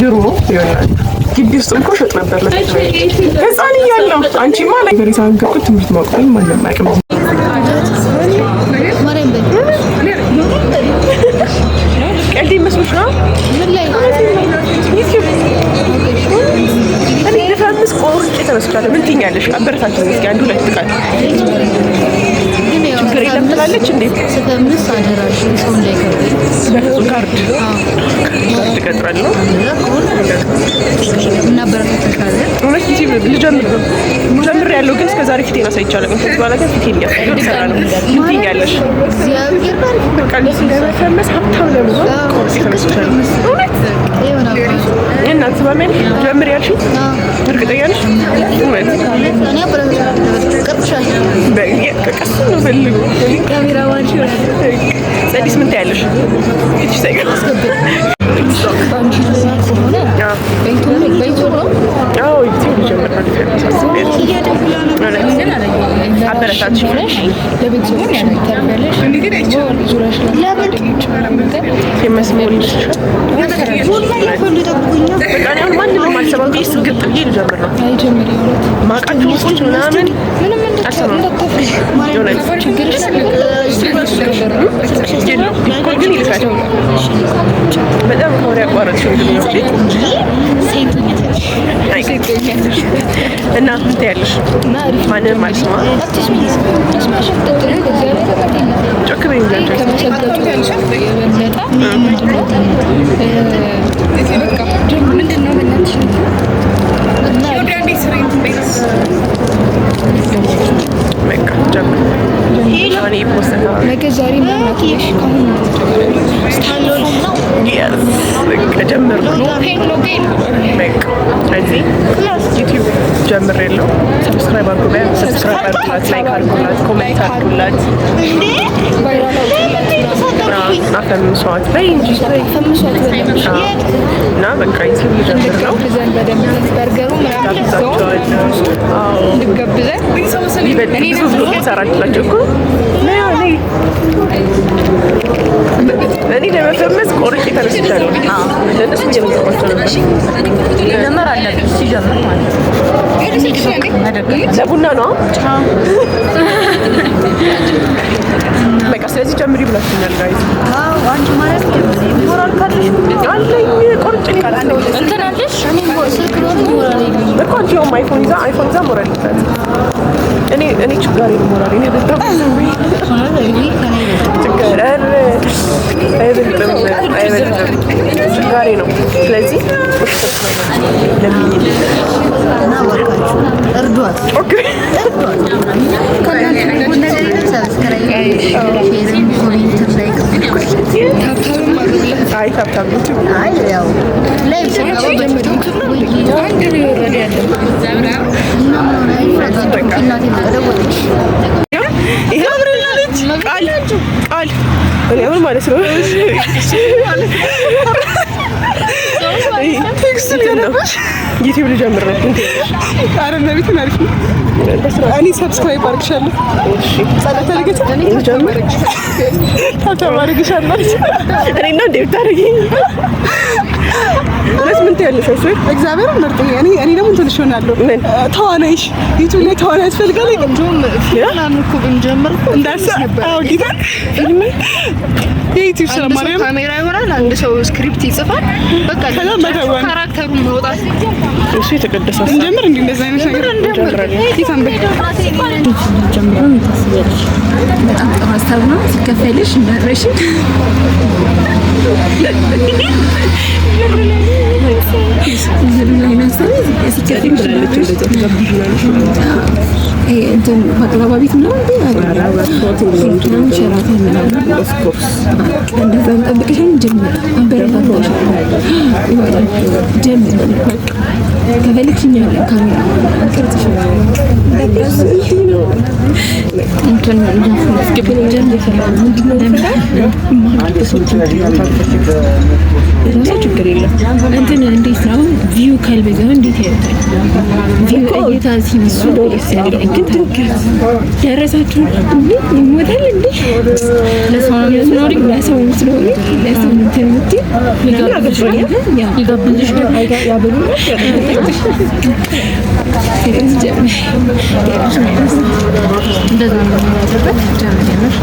ድሮ ይሆናል ግቢ ውስጥ እኮ ሸጥ ነበር ህፃን እያለሁ። አንቺማ ላይ በሬሳን ገቁ ትምህርት ማቆም ማንም አያውቅም። ቀልድ ይመስልሽ ነው? እኔ ለፈምስ ቆርጬ ተመስቻለሁ። ምን ትይኛለሽ? አበረታችን እስኪ አንዱ ላይ ትቃል ችግር የለም ትላለች እንዴ? ስፈምስ አደራሽ ሰው እንዳይከብኝ በፍጹም ካርድ ቀጥራለሁ እና በረታታለሁ። እውነት ጊዜ ልጀምር ያለው ግን እስከዛሬ ፊቴን አሳይቻለሁ። እንትን በኋላ ግን ፊቴን እያሳየሁ ልሰራ ነው። ምን ትይኛለሽ? እግዚአብሔር ባርክ በቃ ለመፈመስ ሀብታም ለመሆን ቆርጬ ተመስቻለሁ። እውነት እና ትባመን ጀምር ያልሽኝ እርግጠኛ ነሽ? እውነት እኔ አበረታታለሁ። ቀጥሻለሁ በቀስ ነው ፈልጉ ካሜራማን ጸዲስ ምን ታያለሽ? እቺ ሳይቀር ባንቺ ለማለት ሆነ በይቶ ነው አዎ ይሄ ጀምር አበረታች ለቤተሰቦች ታርፈልሽ ዙራሽ ለምን የመስሞልሽ በቃ ማንንም አልሰማም። ቢስ ግጥ ብዬ ልጀምር ነው አይጀምር ማቃቸው ሰዎች ምናምን ምንም እንደተፈጠረ ችግርሽ ግን ይልካል በጣም ነው ያቋረጥሽው እና ምን ትያለሽ? ማንንም አልሰማም። ጮክ በይ ነገ ዛሬ ማናትሽ ካሁን ስታሎን ነው ጀምር ነው ስለዚህ ዩቲዩብ ጀምሬያለሁ። ሰብስክራይብ አድርጉላት፣ ሰብስክራይብ አድርጉላት፣ ላይክ አድርጉላት፣ ኮሜንት አድርጉላት። አፈምሷት በይ እንጂ እና በቃ ዩቲዩብ ጀምር ነው። በርገሩ ምናምን ልገብዘን ብዙ ብሎግ ሰራችላቸው እኮ እኔ ለመፈመስ ቆርጬ ተነስቻለሁ። ለእነሱ እየመገባቸው ነበር። ጀመር አለብን ሲጀምር ማለት ለቡና ነው በቃ ስለዚህ ጀምሪ ብላችኛል። ጋይዝ አንቺ ማለት ሞራል ካለሽ አለኝ ቆርጬ ካላለሁ እንትን አለሽ ስልክ ነው ሞራል እኮ አንቺ ያው አይፎን ይዛ ሞራል ይፈት እኔ ችጋሪ ነው ሞራል እኔ በጣም ችጋሪ አይበልጥም ችጋሪ ነው። ስለዚህ እና ወርካችሁ እርዷት ኦኬ ቃል ማለት ነው። ዩቲዩብ ልጀምር ነው። አረ ነቢት ማለት ነው። እኔ ሰብስክራይብ አድርግሻለሁ። እሺ ጸሎት አድርገሽ ልጀምር ታታማርግሻለሁ። እኔና እንዴ ብታረጊኝ እውነት ምን ትያለሽ? እግዚአብሔር መርጦኝ እኔ ደግሞ ትንሽ ሆናለሁ። ተዋናይሽ ዩቲዩብ ላይ ተዋናይ ያስፈልጋል። እንደውም ምናምን እኮ ብንጀምር እኮ እንዳሰብ አዎ ጌታ ፊልም የዩቲዩብ ስራ ማርያም ካሜራ ይሆናል። አንድ ሰው ስክሪፕት ይጽፋል። በቃ ካራክተሩን መውጣት እሱ የተቀደሰ እንጀምር እንዴ እንደዛ አይነት ነገር እንጀምራለን። ጌታን ጀምረን ታስቢያለሽ። በጣም ጥሩ ሀሳብ ነው። ሲከፈልሽ እንዳረሽ እንትን ባቅላባ ቤት ነው እንደዛ እንጠብቅሽን ጀምር አበረታታሽ ጀምር ከፈለግሽኝ ካሜራ ቅርጽሽ እንትን ችግር የለም። እንትን እንዴት ነው ቪው ካልበዛ እንዴት ያዩታል? ቪው እይታ ሲመሱ ደስ ያለ ግን ደረሳችሁ ሞዴል እንዴ ለሰው ስለሆነ ለሰው ስለሆነ ለሰው እንትን ምትይ ይጋብዝሽ ያበሉ እንደዛ ነው የሚያደርገው። ጀመር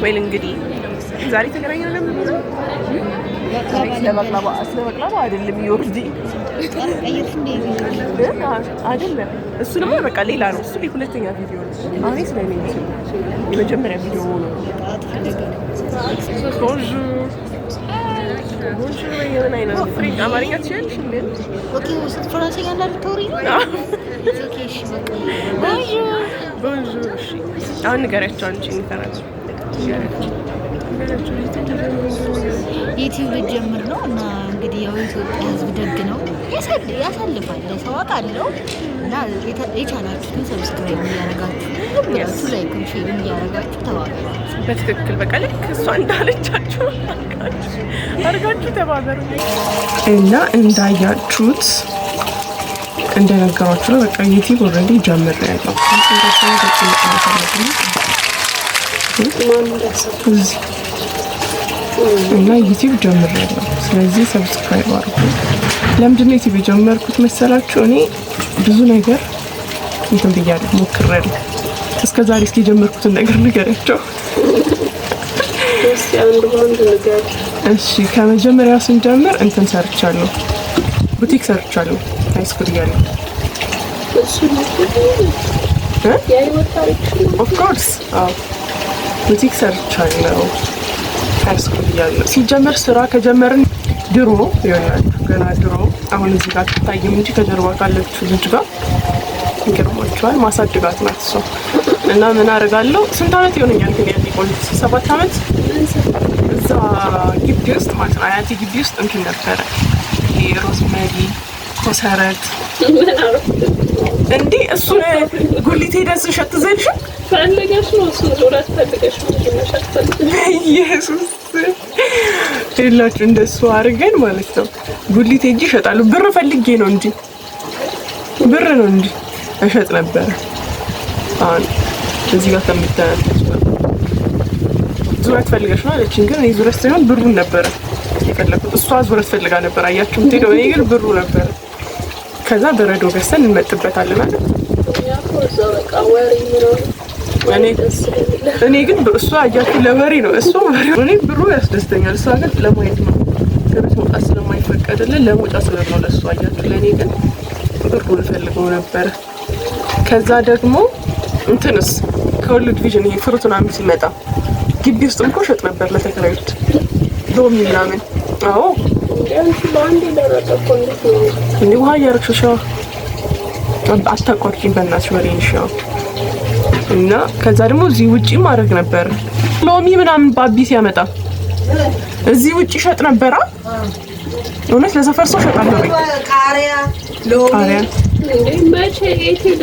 ወይ እንግዲህ ዛሬ ተገናኘን ለምን ለባቅላባ አይደለም ይወርዲ አይደለም እሱ ደግሞ በቃ ሌላ ነው። እሱ ሁለተኛ ቪዲዮ ነው። አሁን ስለኔ የመጀመሪያ ቪዲዮ ነው። ቦንጆር የሆነ አይነት ፍሬንች አማርኛ ትችያለሽ እንዴ? ኦኬ ወስት ፍራንስኛ እንዳልተወሪ ነው። ኦኬ እሺ ቦንጆር እሺ አሁን ንገሪያቸው አንቺ ንገራቸው ዩቲዩብ ልጀምር ነው እና እንግዲህ ያው ኢትዮጵያ ሕዝብ ደግ ነው ያሳልፋል። ለሰው አውቃለሁ እና የቻላችሁትን ሰብስክራይብ እያደረጋችሁ ላይክ ሼር እያደረጋችሁ ተባበሩ። በትክክል በቃ ልክ እሷ እንዳለቻችሁ አድርጋችሁ ተባበሩ እና እንዳያችሁት እንደነገሯችሁ ነው። በቃ ዩቲዩብ ኦልሬዲ ጀምሬያለሁ። እና ዩቲዩብ ጀምሬያለሁ። ስለዚህ ሰብስክራይብ አድርጉ። ለምንድን ነው ዩቲዩብ የጀመርኩት መሰላችሁ? እኔ ብዙ ነገር እንትን ብያለሁ፣ ሞክሬያለሁ። እስከ ዛሬ እስኪ የጀመርኩትን ነገር ንገሪያቸው። እሺ ከመጀመሪያ ስንጀምር እንትን ሰርቻለሁ፣ ቡቲክ ሰርቻለሁ። ሃይስኩል እያለሁ ኦፍ ኮርስ ቡቲክ ሰርቻለሁ ሃይስኩል እያለሁ። ሲጀመር ስራ ከጀመርን ድሮ ይሆናል ገና ድሮ። አሁን እዚህ ጋር ትታይም እንጂ ከጀርባ ካለችው ልጅ ጋር ይገርማችኋል። ማሳድጋት ናት እሷ እና ምን አደርጋለሁ? ስንት ዓመት ይሆነኛል ግን ያኔ ቆይቼ 7 ዓመት እዛ ግቢ ውስጥ ማለት ነው። አያቴ ግቢ ውስጥ እንትን ነበረ ይሄ ሮዝሜሪ ኮሰረት እንዴ እሱ ጉሊት ሄደን ስንሸጥ ዘልሽ ፈልገሽ ነው እሱ ዙረት ፈልገሽ ነው ኢየሱስ ይላችሁ እንደሱ አድርገን ማለት ነው። ጉሊት ሄጄ እሸጣለሁ። ብር ፈልጌ ነው እንጂ ብር ነው እንጂ እሸጥ ነበረ። አሁን እዚህ ጋር ከምታያት ዙረት ፈልገሽ ነው አለችኝ። ግን እኔ ዙረት ሳይሆን ብሩን ነበረ የፈለኩት። እሷ ዙረት ፈልጋ ነበር አያችሁ የምትሄደው። እኔ ግን ብሩ ነበረ። ከዛ በረዶ ገዝተን እንመጥበታለን አይደል? እኔ ግን እሷ አያችሁ ለወሬ ነው። እሷ እኔ ብሩ ያስደስተኛል፣ እሷ ግን ለማየት ነው። ከቤት መውጣት ስለማይፈቀድልን ለመውጫ ስለሆነ ለእሷ አያችሁ። ለእኔ ግን ብሩን ፈልገው ነበረ። ከዛ ደግሞ እንትንስ ከወርልድ ቪዥን ይሄ ፍሩት ምናምን ሲመጣ ግቢ ውስጥ እንኳን ሸጥ ነበር ለተከራዮች ሎሚ ምናምን። አዎ እንዴ ውሃ እያደረግሽ ሻው አታቋርጪኝ በእናትሽ ወሬን ሻው። እና ከዛ ደግሞ እዚህ ውጪ ማድረግ ነበር ሎሚ ምናምን ባቢ ሲያመጣ እዚህ ውጪ ሸጥ ነበራ። እውነት ለሰፈር ሰው ሸጣለሁ። ቃሪያ ሎሚ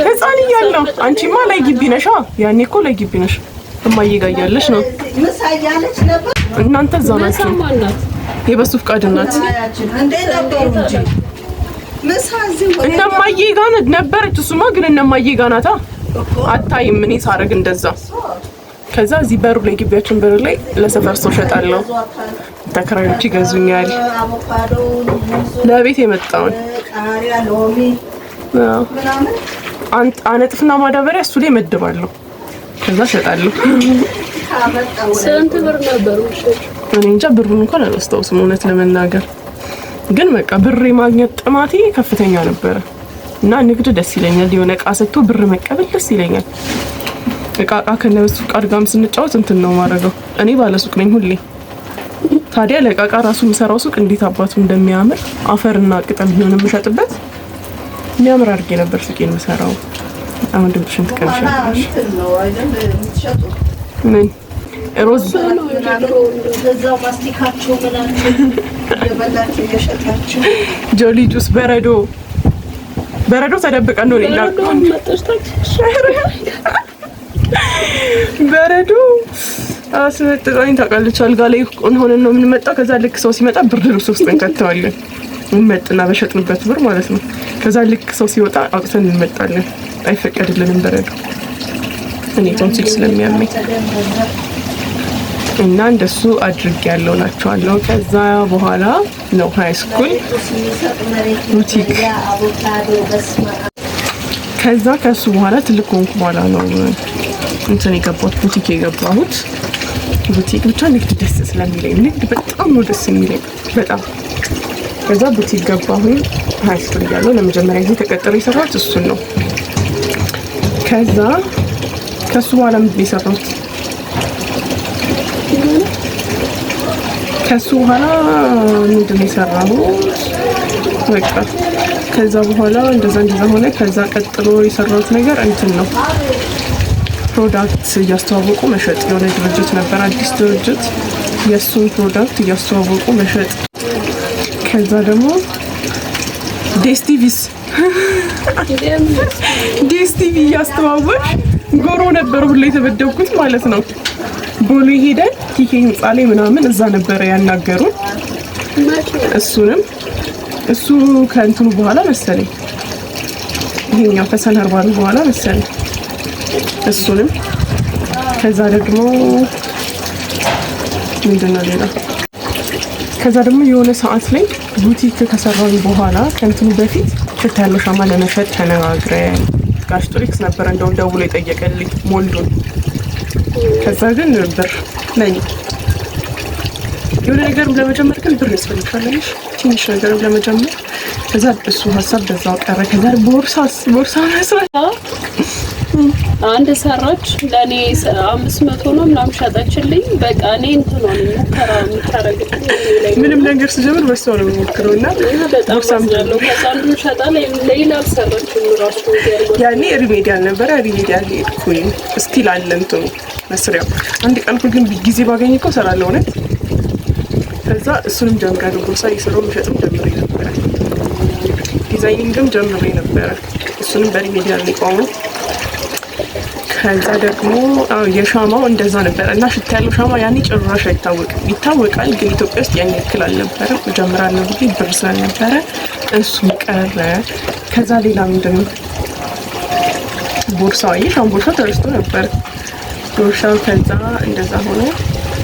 ህፃን እያለሁ አንቺማ ላይ ግቢ ነሻ። ያኔ እኮ ላይ ግቢ ነሽ። እማዬ ጋር እያለሽ ነው። እናንተ እዛ ናችሁ። የበሱ ፍቃድ እናት እነማዬ ጋር ነበረች። እሱማ ግን እነማዬ ጋር ናታ። አታይም እኔ ሳረግ እንደዛ። ከዛ እዚህ በሩ ላይ ግቢያችን በሩ ላይ ለሰፈር ሰው ሸጣለሁ። ተከራዮች ይገዙኛል። ለቤት የመጣውን አነጥፍና ማዳበሪያ እሱ ላይ መድባለሁ። ከዛ ሸጣለሁ። ስንት ብር ነበር? እኔ እንጃ ብሩን እንኳን አላስታውስም እውነት ለመናገር። ግን በቃ ብር የማግኘት ጥማቴ ከፍተኛ ነበረ እና ንግድ ደስ ይለኛል። የሆነ እቃ ሰጥቶ ብር መቀበል ደስ ይለኛል። እቃ ከነበሱ ፍቃድ ጋርም ስንጫወት እንትን ነው ማድረገው። እኔ ባለሱቅ ነኝ ሁሌ። ታዲያ ለቃቃ ራሱ የሚሰራው ሱቅ እንዴት አባቱ እንደሚያምር አፈርና ቅጠል ቢሆን የምሸጥበት የሚያምር አድርጌ ነበር ሱቄን የምሰራው። አሁን ድምፅሽን ትቀንሻለሽ። ምን ሮዝ እዛው ማስቲካቸው ምናምን የበላችሁ የሸጣችሁ ጆሊ ጁስ በረዶ ተደብቀን ነው ሌላ በረዶ አስመጥጣኝ ታውቃለች። አልጋ ላይ ሆነን ነው የምንመጣው። ከዛ ልክ ሰው ሲመጣ ብርድ ልብስ ውስጥ እንከተዋለን። እንመጥና በሸጥንበት ብር ማለት ነው። ከዛ ልክ ሰው ሲወጣ አውጥተን እንመጣለን። አይፈቀድልንም በረዶ እኔ ቶንሲል ስለሚያመኝ እና እንደሱ አድርጌያለሁ እላቸዋለሁ። ከዛ በኋላ ነው ሃይ ስኩል ቡቲክ። ከሱ በኋላ ትልቅ ሆንኩ በኋላ ነው እንትን የገባሁት ቡቲክ የገባሁት። ቡቲክ ብቻ ንግድ ደስ ስለሚለኝ ንግድ በጣም ነው ደስ የሚለኝ በጣም። ከዛ ቡቲክ ገባሁኝ ሃይ ስኩል እያለሁ ለመጀመሪያ ጊዜ ተቀጥሬ የሰራሁት እሱን ነው። ከሱ በኋላ ምንድን የሰራሁት ከሱ በኋላ ምንድን የሰራሁት በቃ ከዛ በኋላ እንደዛ ሆነ። ከዛ ቀጥሎ የሰራሁት ነገር እንትን ነው ፕሮዳክት እያስተዋወቁ መሸጥ። የሆነ ድርጅት ነበር አዲስ ድርጅት፣ የእሱን ፕሮዳክት እያስተዋወቁ መሸጥ። ከዛ ደግሞ ዴስቲቪ እያስተዋወቅ ጎሮ ነበር ሁሌ የተበደብኩት ማለት ነው። ቦሌ ሄደን ቲኬ ህንጻ ላይ ምናምን እዛ ነበረ ያናገሩን። እሱ ከእንትኑ በኋላ መሰለኝ ይሄኛው ከሰነር ባሉ በኋላ መሰለኝ እሱንም። ከዛ ደግሞ ምንድነው ሌላ ከዛ ደግሞ የሆነ ሰዓት ላይ ቡቲክ ከሰራን በኋላ ከእንትኑ በፊት ሽታ ያለው ሻማ ለመሸጥ ተነጋግረን ጋሽ ቱሪክስ ነበር እንደው ደውሎ የጠየቀልኝ ሞልዱን። ከዛ ግን ብር ነኝ የሆነ ነገርም ለመጀመር ግን ብር ያስፈልጋል ትንሽ ነገርም ለመጀመር። ከዛ እሱ ሀሳብ በዛው ቀረ። ከዛ ቦርሳ መስራት አንድ ሰራች ለኔ 500 ነው ምናምን ሸጠችልኝ። በቃ እኔ እንትን ነው የምታረግልኝ ምንም ነገር ስጀምር በሰው ነው የምሞክረውና ቦርሳ ምናለው ከዛ አንዱ ሸጣ ሌላ ሰራችኝ ራሱ ያኔ ሪሜዲያል ነበር። ሪሜዲያል ሄድኩኝ ስቲል አለ እንትኑ መስሪያው። አንድ ቀን ግን ጊዜ ባገኝ እኮ እሰራለሁ ነው። ከዛ እሱንም ጀምሬያለሁ። ቦርሳ እየሰራሁ መሸጥም ጀምሬ ነበረ። ዲዛይኒንግም ጀምሬ ነበረ። እሱንም በሪሜዲያል ነው የቆመው። ከዛ ደግሞ የሻማው እንደዛ ነበር እና ሽታ ያለው ሻማ ያኔ ጭራሽ አይታወቅም። ይታወቃል ግን ኢትዮጵያ ውስጥ ያን ያክል አልነበረም። ጀምራለሁ ብዬ ብር ስላልነበረ እሱ ቀረ። ከዛ ሌላ ምንድነው ቦርሳው የሻማ ቦርሳ ተረስቶ ነበር ቦርሳው። ከዛ እንደዛ ሆነ።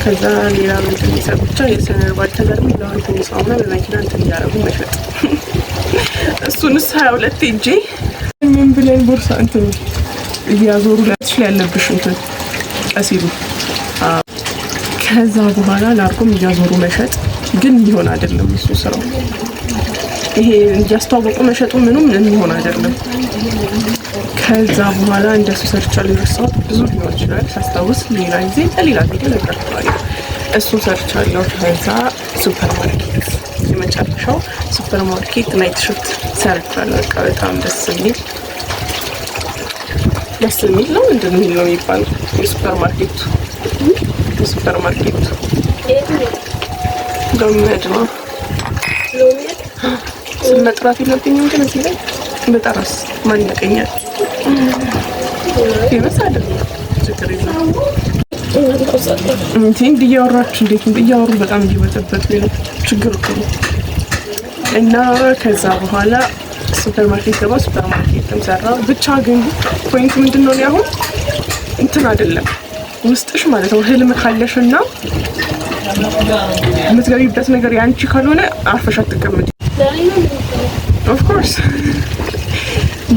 ከዛ ሌላ ምንድነው ብቻ የሰነር ባል ተገርም ለአንተ ሳውና በመኪና እንትን እያደረጉ መሸጥ። እሱንስ 22 እጄ ምን ብለን ቦርሳ እንትን እያዞሩ ላትሽ ያለብሽ እንትን ቀሲሉ። ከዛ በኋላ ላርጎም እያዞሩ መሸጥ ግን ሊሆን አይደለም እሱ ስራው። ይሄ እያስተዋወቁ መሸጡ ምንም ሊሆን አይደለም። ከዛ በኋላ እንደሱ ሰርቻለሁ። ረሳሁት ብዙ ሊሆን ይችላል ሳስታውስ ሌላ ጊዜ ቪዲዮ እነግራችኋለሁ። እሱ ሰርቻለሁ። ከዛ ሱፐርማርኬት የመጨረሻው ሱፐርማርኬት ናይት ሺፍት ሰርቻለሁ። በቃ በጣም ደስ የሚል ነው። ምንድን ነው የሚባለው የሱፐርማርኬቱ ገመድ ነው። ስም መጥራት የለብኝም ግን እዚህ ላይ በጠራስ ማን ያቀኛል? ይመስላል ችግር የለም። እንዴ እያወራችሁ እንዴት እያወሩ በጣም እየበጠበጡ ነው ችግር እኮ ነው። እና ከዛ በኋላ ሱፐርማርኬት ገባ። ሱፐርማርኬትም ሰራ። ብቻ ግን ፖይንት ምንድነው ነው አሁን እንትን አይደለም ውስጥሽ ማለት ነው። ህልም ካለሽና የምትገቢበት ነገር ያንቺ ካልሆነ አርፈሽ አትቀመጪ። ኦፍ ኮርስ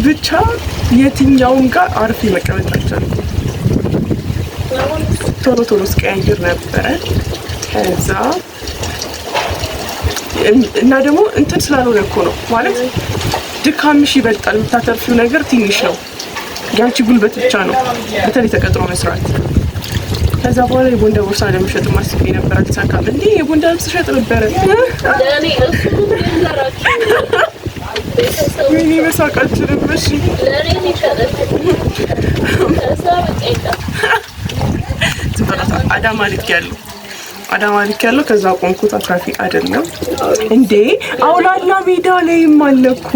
ብቻ የትኛውም ጋር አርፌ መቀመጥ አልቻልኩም። ቶሎ ስቀያየር ነበረ። ከዛ እና ደግሞ እንትን ስላልሆነ እኮ ነው ማለት ድካምሽ ይበልጣል፣ የምታተርፊው ነገር ትንሽ ነው። ያንቺ ጉልበት ብቻ ነው በተለይ ተቀጥሮ መስራት። ከዛ በኋላ የቦንዳ ቦርሳ ለመሸጥ ማስቤ ነበር፣ አልተሳካም። እንዴ የቦንዳ ልብስ ሸጥ ነበረ። ወይኔ መሳቃችንም እሺ ለኔ ይሻላል ከሰው በቃ አዳማ ልክ ያለው ከዛ ቆንኩት አትራፊ አይደለም እንዴ አውላላ ሜዳ ላይም አለኩ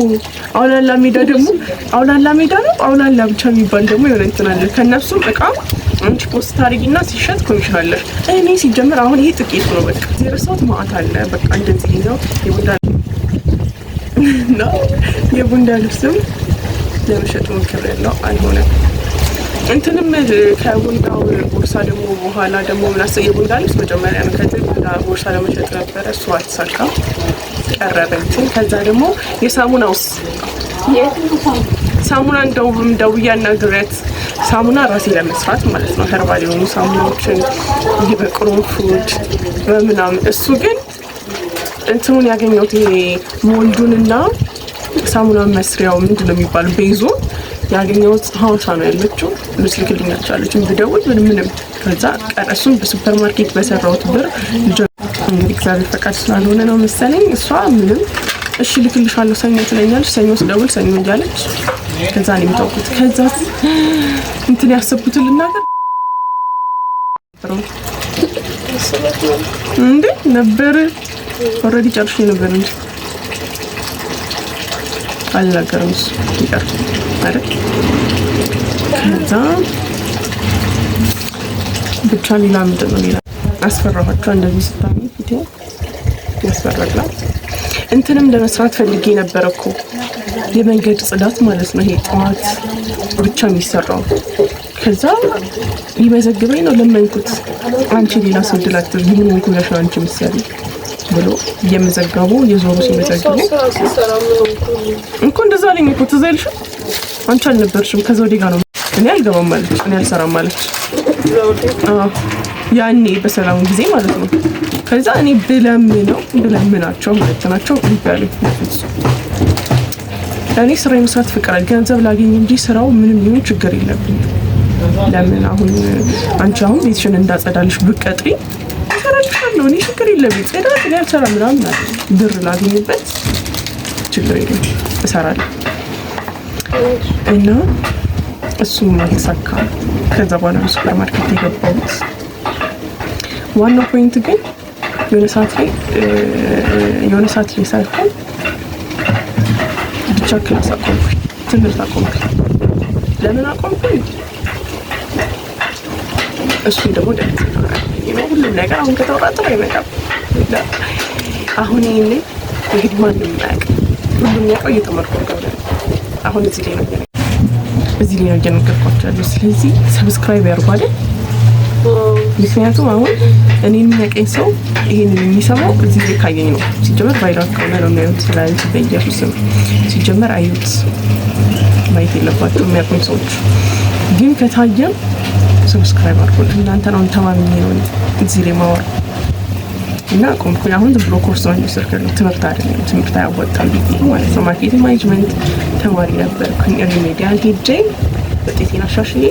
አውላላ ሜዳ ደግሞ አውላላ ሜዳ ነው አውላላ ብቻ የሚባል ደግሞ የሆነ እንትን አለ ከነሱም እቃ አንቺ ፖስት ታሪጊና ሲሸጥ ኮሚሽን አለ እኔ ሲጀምር አሁን ይሄ ጥቂት ነው በቃ ዘርሰውት ማአት አለ በቃ እንደዚህ ነው የቡንዳ ልብስም ለመሸጥ ሞክር ያለው አልሆነም እንትንም ከቡንዳው ቦርሳ ደግሞ በኋላ ደግሞ ምናሰ የቡንዳ ልብስ መጀመሪያ ነው ከዚህ ቡንዳ ቦርሳ ለመሸጥ ነበረ እሱ አልተሳካም ቀረበ እንትን ከዛ ደግሞ የሳሙናውስ ሳሙና እንደውም ደውያና ግሬት ሳሙና ራሴ ለመስራት ማለት ነው ኸርባል የሆኑ ሳሙናዎችን ይሄ በቅርንፉድ በምናምን እሱ ግን እንትኑን ያገኘሁት ይሄ ሞልዱንና ሳሙና መስሪያው ምንድነው የሚባለው ቤዞ ያገኘሁት ሀዋሳ ነው ያለችው ልስልክልኛች አለችኝ ብደውል ምንም ከዛ ቀረሱን በሱፐር ማርኬት በሰራሁት ብር እንግዲህ እግዚአብሔር ፈቃድ ስላልሆነ ነው መሰለኝ እሷ ምንም እሺ ልክልሻለሁ ሰኞ ትለኛለች ሰኞ ስደውል ሰኞ እንጃለች ከዛ ነው የምታውቁት ከዛ እንትን ያሰብኩትን ልናገር እንዴ ነበር ኦልሬዲ ጨርሼ ነበር እንጂ አልናገርም እሱ ይቀር አይደል ከዛ ብቻ ሌላ ምንድን ነው ሌላ አስፈራኋቸው እንደዚህ ስታሚ ፊቴ ያስፈራላል እንትንም ለመስራት ፈልጌ ነበር እኮ የመንገድ ጽዳት ማለት ነው ይሄ ጠዋት ብቻ የሚሰራው ከዛ ይመዘግበኝ ነው ለመንኩት አንቺ ሌላ ስድላት ምን ሆንኩ ብለሽ ነው አንቺ ምሳሌ ብሎ የመዘገቡ የዞሩ ሲመዘግቡ እንኳ እንደዛ አለኝ እኮ ትዝ አይልሽም አንቺ አልነበርሽም ከዛ ወዲህ ጋር ነው እኔ አልገባም ማለት እኔ አልሰራም ማለት ያኔ በሰላም ጊዜ ማለት ነው ከዛ እኔ ብለምናቸው ማለት ናቸው ይባሉ እኔ ስራ መስራት ፍቅራል ገንዘብ ላገኝ እንጂ ስራው ምንም ይሁን ችግር የለብኝም ለምን አሁን አንቺ አሁን ቤትሽን እንዳጸዳልሽ ብቀጥሪ ሰራልሻለሁ እኔ ችግር የለብኝ ጽዳት ላይ አልሰራም ምናምን ብር ላገኝበት ችግር የለም እሰራለሁ እና እሱም አልተሳካ ከዛ በኋላ ሱፐር ማርኬት የገባሁት ዋናው ፖይንት ግን የሆነ ሰዓት ላይ ሳይሆን ብቻ ክላስ አቆምኩኝ ትምህርት አቆምኩኝ ለምን አቆምኩኝ እሱ ደግሞ ደስ ይላል ሁሉም ነገር አሁን ከተወራጠረ አይመጣም አሁን ይሄኔ እንግዲህ ማንም ያውቅ ሁሉም ያውቀው እየተመርኩ ነው አሁን እዚህ ላይ ነው እየነገርኳቸው ስለዚህ ሰብስክራይብ ያርጉ አይደል ምክንያቱም አሁን እኔን የሚያቀኝ ሰው ይሄንን የሚሰማው እዚህ ላይ ካየኝ ነው ሲጀመር ቫይራል ከሆነ ነው የሚያዩት ስላለ በኢየሱስም ሲጀመር አዩት ማየት የለባቸው የሚያውቁኝ ሰዎች ግን ከታየም ሰብስክራይብ አድርጉ እናንተን አሁን ተማምኜ ነው እዚህ ላይ ማወራ እና ቆምኩኝ አሁን ዝም ብሎ ኮርስ ነው የሚሰርከው ትምህርት አይደለም ትምህርት አያወጣም ማለት ነው ማርኬቲንግ ማኔጅመንት ተማሪ ነበርኩኝ ሪሜዲያል ሄጄ ውጤቴን አሻሽዬ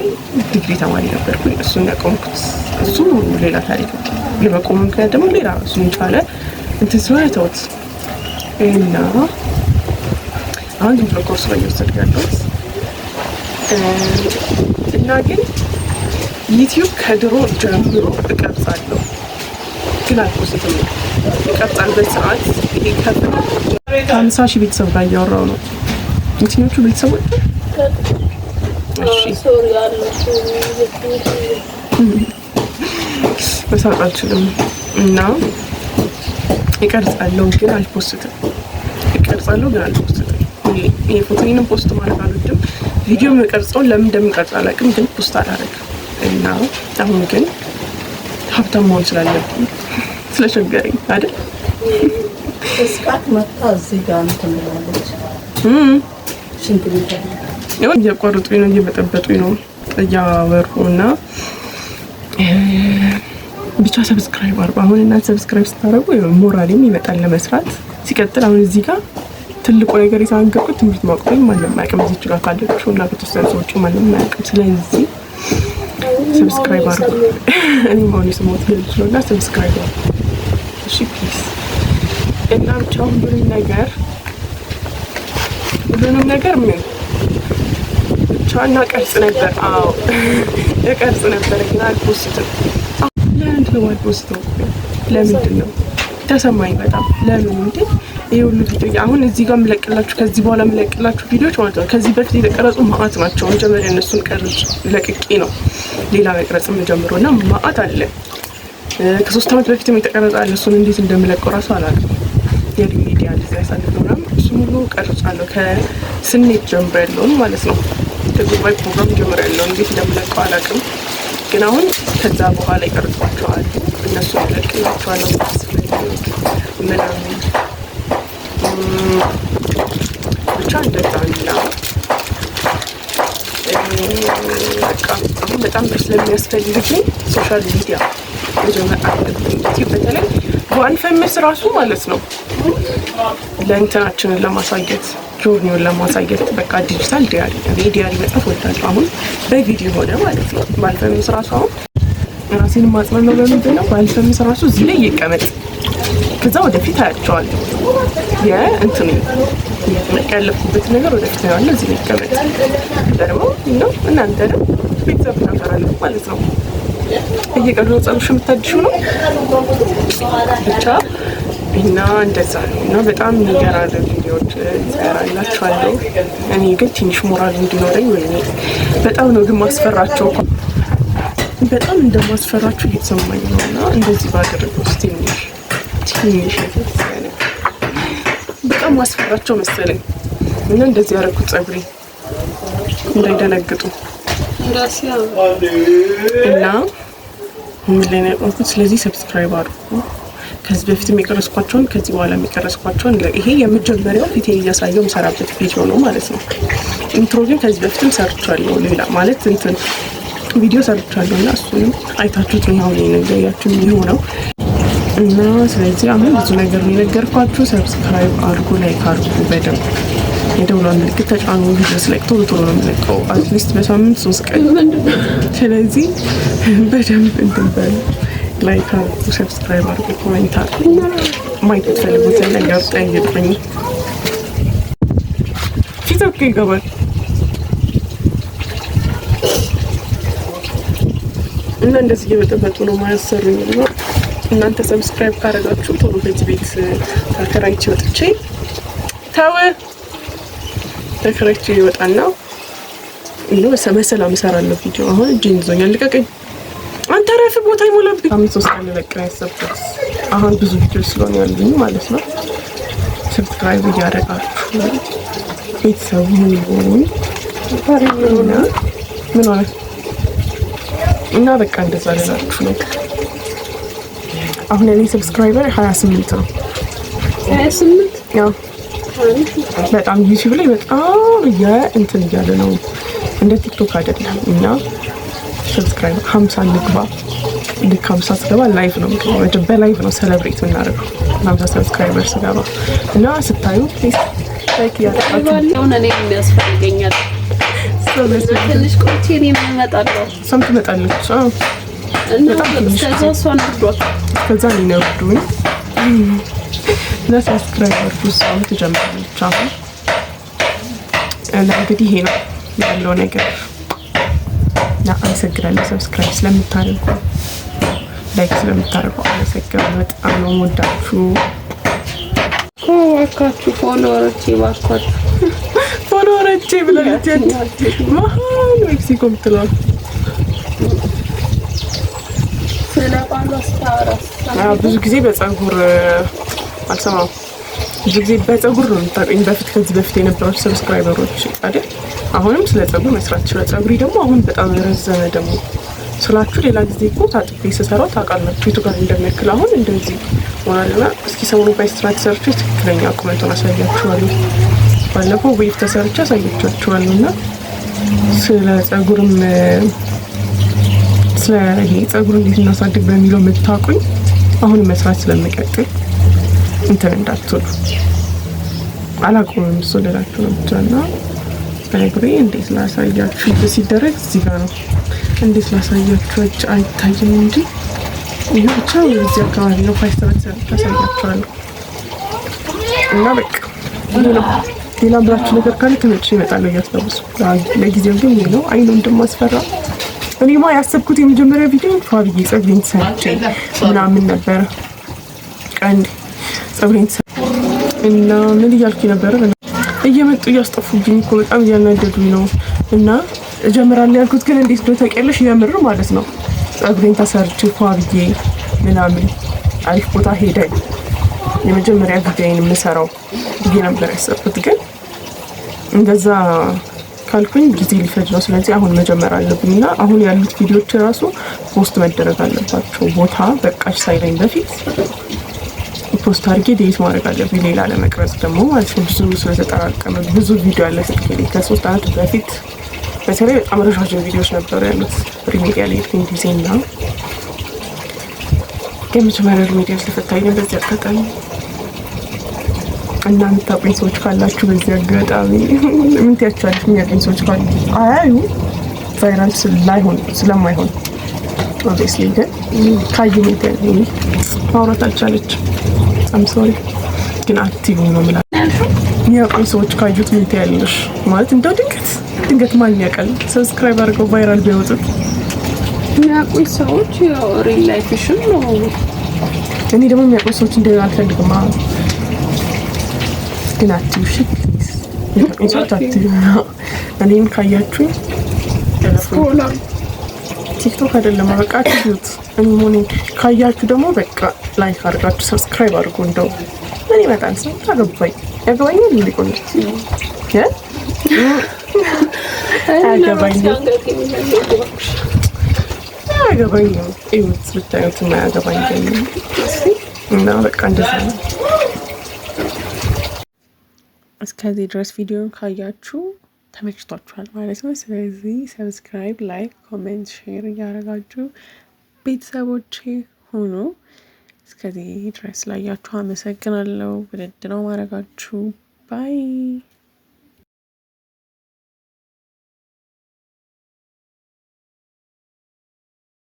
ዲግሪ ተማሪ ነበርኩኝ እሱን ያቆምኩት እሱ ሌላ ታሪክ ነው የመቆሙ ምክንያት ደግሞ ሌላ እሱን ቻለ እንትን ስለሆነ ተውት እና አሁን ዝም ብሎ ኮርስ ነው እየወሰድኩ ያለሁት እና ግን ዩቲዩብ ከድሮ ጀምሮ እቀርጻለሁ ግን አልፖስትም ይቀርጻል በሰዓት ይሄ ከ50 ሺህ ቤተሰብ ጋር እያወራሁ ነው የትኞቹ ቤተሰቦች መሳቅ አልችልም እና ይቀርጻለሁ ግን አልፖስትም ይሄ ፎቶዬንም ፖስት ማድረግ አልወድም ቪዲዮ የምቀርጸው ለምን እንደምቀርጽ አላውቅም ግን ፖስት አላደርግም እና አሁን ግን ሀብታም መሆን ስላለብኝ ስለቸገረኝ አይደል እስካት መጣ እዚህ ጋር እንትን ብላለች ሽንት ቤት ነው እያቋረጡኝ ነው እየበጠበጡኝ ነው እያወሩና ብቻ ሰብስክራይብ አድርጉ አሁን እና ሰብስክራይብ ስታደርጉ ሞራልም ይመጣል ለመስራት ሲቀጥል አሁን እዚህ ጋር ትልቁ ነገር የተናገርኩት ትምህርት ማቆም ማንም አያውቅም እዚህ ጋር ካለችው እና ከተወሰኑ ሰዎች ማንም አያውቅም ስለዚህ ሰብስክራይብ አድርጉ እኔ ማውኒ ስሞት ልጅነውና ሰብስክራይብ አድርጉ እሺ ፕሊዝ እና ብቻ ሁሉንም ነገር ሁሉንም ነገር ምን ብቻና ቀርጽ ነበር። አዎ ቀርጽ ነበር ግን አልፖስትም። ለምንድን ነው አልፖስተው? ለምንድን ነው ተሰማኝ በጣም ለምን እንዴ ይሄ ሁሉ ቪዲዮ አሁን እዚህ ጋር ምለቅላችሁ ከዚህ በኋላ ምለቅላችሁ ቪዲዮዎች ማለት ነው ከዚህ በፊት የተቀረጹ ማአት ናቸው። መጀመሪያ እነሱን ቀርጬ ለቅቄ ነው ሌላ መቅረጽ የምጀምረው እና ማአት አለ። ከ3 ዓመት በፊትም የተቀረጸ አለ። እሱን እንዴት እንደምለቀው ራሱ አላውቅም። የሪሜዲያ ጊዜ ያሳልፈው ነው እሱ ሁሉ ቀርጫለሁ። ከስኔት ጀምሮ ያለውን ማለት ነው ከዱባይ ፕሮግራም ጀምሮ ያለውን እንዴት እንደምለቀው አላውቅም። ግን አሁን ከዛ በኋላ ይቀርጿቸዋል እነሱ ይለቅላቸዋለሁ ምናምን ብቻ እንደዛ ነው። በቃ አሁን በጣም ስለሚያስፈልገኝ ሶሻል ሚዲያ መጀመር አለብኝ። በተለይ በአልፈምስ ራሱ ማለት ነው ለእንትናችንን ለማሳየት ጆርኒውን ለማሳየት በቃ ዲጂታል ዲያሪ ዲያሪ መጽሐፍ ወዳለሁ። አሁን በቪዲዮ ሆነ ማለት ነው። በአልፈምስ ራሱ አሁን ራሴን ማጽናናው በምንድን ነው በአልፈምስ ራሱ እዚህ ላይ ይቀመጥ ከዛ ወደፊት አያቸዋለሁ። የእንትን ያለፍኩበት ነገር ወደፊት ነው ያለ እዚህ ላይ ይቀመጥ ደግሞ ነው እናንተ ነው ቤተሰብ እናፈራለን ማለት ነው። እየቀሩ ጸሎሽ የምታድሹ ነው ብቻ እና እንደዛ ነው። እና በጣም የሚገራሉ ቪዲዮዎች እንሰራላችኋለሁ። እኔ ግን ትንሽ ሞራል እንዲኖረኝ ወይ በጣም ነው ግን ማስፈራቸው በጣም እንደማስፈራችሁ እየተሰማኝ ነው። እና እንደዚህ ባደረገው ትንሽ በጣም ማስፈራቸው መሰለኝ እና እንደዚህ ያደረኩት ፀጉሬ እንዳይደነግጡ እና ምን ላይ ነው ያቆምኩት። ስለዚህ ሰብስክራይብ አድርጉ። ከዚህ በፊት የሚቀረስኳቸውን ከዚህ በኋላ የሚቀረስኳቸውን ይሄ የመጀመሪያው ፊቴን እያሳየው የምሰራበት ቪዲዮ ነው ማለት ነው። ኢንትሮ ግን ከዚህ በፊትም ሰርቻለሁ ሌላ ማለት እንትን ቪዲዮ ሰርቻለሁ እና እሱንም አይታችሁት ነው ያው ነገያችሁ የሚሆነው እና ስለዚህ አሁን ብዙ ነገር ነው የነገርኳችሁ። ሰብስክራይብ አድርጉ፣ ላይክ አድርጉ፣ በደንብ የደውሏን ምልክት ተጫኑ። ቪዲዮስ ላይ ቶሎ ነው የምለቀው አትሊስት በሳምንት 3 ቀን። ስለዚህ በደንብ እንድንበሉ ላይክ አድርጉ፣ ሰብስክራይብ አድርጉ፣ ኮሜንት አድርጉ። ማየት የምትፈልጉትን ነገር ጠይቁኝ። ፊት ኦኬ ይገባል እና እንደዚህ እየበጠበጡ ነው ማያሰሩኝ ነው። እናንተ ሰብስክራይብ ካደረጋችሁ ቶሎ በዚህ ቤት ተከራይቼ ወጥቼ ተከራይቼ ይወጣና ነው በሰላም እሰራለሁ ቪዲዮ። አሁን እጄን ይዞኛል፣ ልቀቀኝ አንተ ረፍ ቦታ ይሞላብኝ። 5 ቀን ለቀን ያሰብኩት አሁን ብዙ ቪዲዮ ስለሆነ ያሉኝ ማለት ነው። ሰብስክራይብ እያደረጋችሁ ቤተሰብ ሁኑኝ ምን ሆነ እና በቃ እንደዛ ልላችሁ ነው። አሁን እኔ ሰብስክራይበር 28 ነው። 28 ያው በጣም ዩቲዩብ ላይ በጣም እንትን እያለ ነው እንደ ቲክቶክ አይደለም። እና ሰብስክራይበር 50 ልግባ። ልክ 50 ስገባ ላይቭ ነው የምገባው። በላይቭ ነው ሴሌብሬት የምናደርገው 50 ሰብስክራይበር ስገባ እና ስታዩ ፕሊዝ ላይክ ያደርጋችሁ። አሁን እኔ የሚያስፈልገኛል ትንሽ ቆይቼ እኔ እመጣለሁ። እሷም ትመጣለች። እና ከዛ እሷን ወርዷል ከዛ እኔ ነው ወርዱኝ ለሰብስክራይበር እሷም ትጀምራለች። አሁን እንግዲህ ይሄ ነው ያለው ነገር። አመሰግናለሁ ሰብስክራይብ ስለምታደርጉ ላይክ ስለምታደርጉ አመሰግናለሁ። በጣም ነው የምወዳችሁ። እባካችሁ ፎሎወሮቼ ብላለች መሀል ሜክሲኮ ምትለዋል። ብዙ ጊዜ በፀጉር አልሰማም። ብዙ ጊዜ በፀጉር ነው የምታውቁኝ። ከዚህ በፊት የነበራችሁ ሰብስክራይበሮች አይደል? አሁንም ስለ ፀጉር መስራት ይችላል። ፀጉሪ ደግሞ አሁን በጣም የረዘመ ደግሞ ስላችሁ ሌላ ጊዜ እኮ ታጥቤ ስሰራው ታውቃላችሁ የቱ ጋር እንደሚያክል። አሁን እንደዚህ ሆናልና እስኪ ሰሞኑን ባይስትራት ሰርቼ ትክክለኛ ቁመቱን አሳያችኋለሁ። ባለፈው ዌቭ ተሰርቼ አሳያችኋለሁ እና ስለ ፀጉርም ስለ ይሄ ፀጉር እንዴት እናሳድግ በሚለው የምታውቁኝ አሁን መስራት ስለምቀጥል እንትን እንዳትሉ አላቆምም። እሱ ልላችሁ ነው ብቻ እና ፀጉሬ እንዴት ላሳያችሁ ሲደረግ እዚህ ጋር ነው እንዴት ላሳያችሁ አይታይም እንጂ ይሄ ብቻ እዚህ አካባቢ ነው። ፋይስተራት ሰርቼ አሳያችኋለሁ እና በቃ ይሄ ነው ሌላ ብላችሁ ነገር ካለ ተመልሼ እመጣለሁ እያስታውሱ። ለጊዜው ግን ይሄ ነው። አይኑ እንደማስፈራ እኔማ ያሰብኩት የመጀመሪያ ቪዲዮ ፋብዬ ጸጉሬን ተሰርቼ ምናምን ነበረ። ቀንድ ጸጉሬን እና ምን እያልኩ ነበረ? እየመጡ እያስጠፉብኝ እኮ በጣም እያናደዱኝ ነው። እና እጀምራለሁ ያልኩት ግን እንዴት ነው ታውቂያለሽ? የምር ማለት ነው ጸጉሬን ተሰርቼ ፋብዬ ምናምን አሪፍ ቦታ ሄደን የመጀመሪያ ቪዲዮዬን የምሰራው ብዬ ነበር ያሰብኩት። ግን እንደዛ ካልኩኝ ጊዜ ሊፈጅ ነው። ስለዚህ አሁን መጀመር አለብኝ እና አሁን ያሉት ቪዲዮዎች ራሱ ፖስት መደረግ አለባቸው። ቦታ በቃሽ ሳይለኝ በፊት ፖስት አድርጌ ዴት ማድረግ አለብኝ። ሌላ ለመቅረጽ ደግሞ ማለት ነው ብዙ ስለተጠራቀመ ብዙ ቪዲዮ ያለ ስልክ ከ3 ዓመት በፊት በተለይ በጣም ረዣዥም ቪዲዮዎች ነበሩ ያሉት ሪሜዲያል ኤዲቲንግ ጊዜና የመጀመሪያ ሪሜዲያል ተፈታኝ ነው። በዚህ አጋጣሚ እና የምታውቁኝ ሰዎች ካላችሁ በዚህ አጋጣሚ ምን ትያቻለሽ? የሚያውቁኝ ሰዎች ካሉ አያዩ ቫይራል ስለማይሆን ኦብቪስሊ ግን ካዩ ምን ማውራት አልቻለችም። በጣም ሶሪ ግን አክቲቭ ነው ማለት የሚያውቁኝ ሰዎች ካዩት ምን ትያለሽ? ማለት እንደው ድንገት ማን ያውቃል? ሰብስክራይብ አድርገው ቫይራል ቢወጡት የሚያውቁኝ ሰዎች ያው ሪል ላይፍሽን ነው። እኔ ደግሞ የሚያውቁኝ ሰዎች እንደሆነ አልፈልግም። ግን አክቲቭ ሰዎች አክቲቭ እኔም ካያችሁኝ ቲክቶክ አይደለም በቃ አትዩት። እኔ ሞኔ ካያችሁ ደግሞ በቃ ላይክ አድርጋችሁ ሰብስክራይብ አድርጉ። እንደው ምን ይመጣል? ሰው ያገባኛል ሊቆይ አያገባኝም። እዩት ብታዩት የማያገባኝ እና በቃ እንደዛ ነው። እስከዚህ ድረስ ቪዲዮን ካያችሁ ተመችቷችኋል ማለት ነው። ስለዚህ ሰብስክራይብ፣ ላይክ፣ ኮሜንት፣ ሼር እያደረጋችሁ ቤተሰቦቼ ሆኖ እስከዚህ ድረስ ላያችሁ አመሰግናለሁ። ውድድ ነው ማድረጋችሁ። ባይ